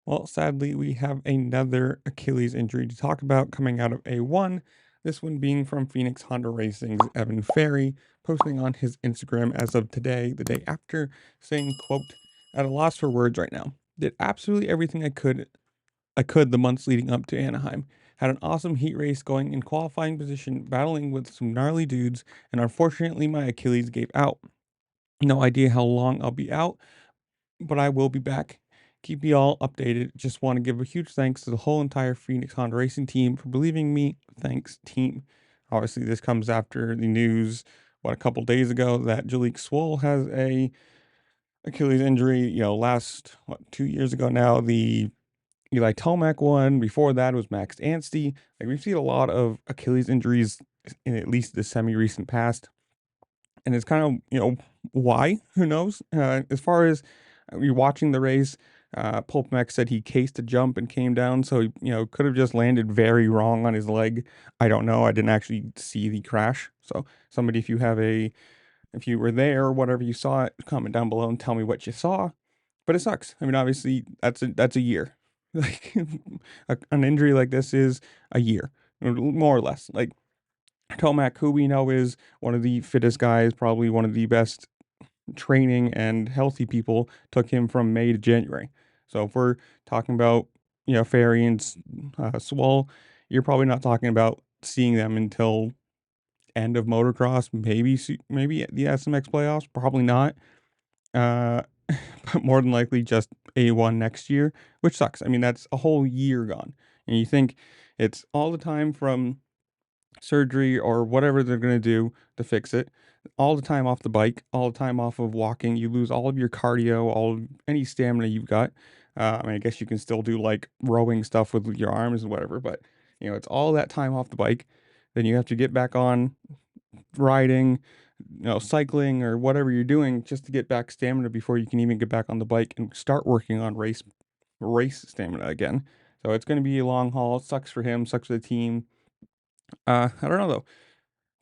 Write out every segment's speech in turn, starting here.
Well, sadly, we have another Achilles injury to talk about coming out of A1. This one being from Phoenix Honda Racing's Evan Ferry, posting on his Instagram as of today, the day after, saying, quote, "At a loss for words right now. Did absolutely everything I could the months leading up to Anaheim. Had an awesome heat race going in qualifying position, battling with some gnarly dudes, and unfortunately my Achilles gave out. No idea how long I'll be out, but I will be back. Keep you all updated. Just want to give a huge thanks to the whole entire Phoenix Honda Racing team for believing in me. Thanks, team." Obviously, this comes after the news, a couple days ago that Jalek Swoll has a Achilles injury. Last, 2 years ago now, the Eli Tomac one. Before that was Max Anstey. Like, we've seen a lot of Achilles injuries in at least the semi-recent past. And it's kind of, why? Who knows? As far as you're watching the race, Pulp Mech said he cased a jump and came down, so he, could have just landed very wrong on his leg. I don't know. I didn't actually see the crash. So somebody, if you were there or whatever you saw it, comment down below and tell me what you saw. But it sucks. I mean, obviously, that's a year. Like, an injury like this is a year, more or less. Like, Tomac, who we know is one of the fittest guys, probably one of the best training and healthy people, took him from May to January. So if we're talking about, Ferry and Swall, you're probably not talking about seeing them until end of motocross, maybe maybe the SMX playoffs, probably not. Uh, but more than likely just A1 next year, which sucks. I mean, that's a whole year gone. And you think it's all the time from surgery or whatever they're going to do to fix it, all the time off the bike, all the time off of walking. You lose all of your cardio, any stamina you've got. I mean, I guess you can still do like rowing stuff with your arms and whatever, but it's all that time off the bike. Then you have to get back on riding, cycling or whatever you're doing just to get back stamina before you can even get back on the bike and start working on race stamina again. So it's going to be a long haul. It sucks for him, sucks for the team. I don't know though.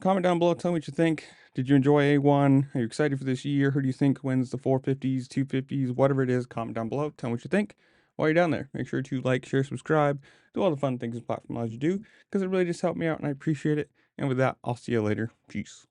Comment down below, tell me what you think. Did you enjoy A1? Are you excited for this year? Who do you think wins the 450s, 250s, whatever it is? Comment down below, tell me what you think. While you're down there, make sure to like, share, subscribe, do all the fun things this platform allows you to do, because it really just helped me out and I appreciate it. And with that, I'll see you later. Peace.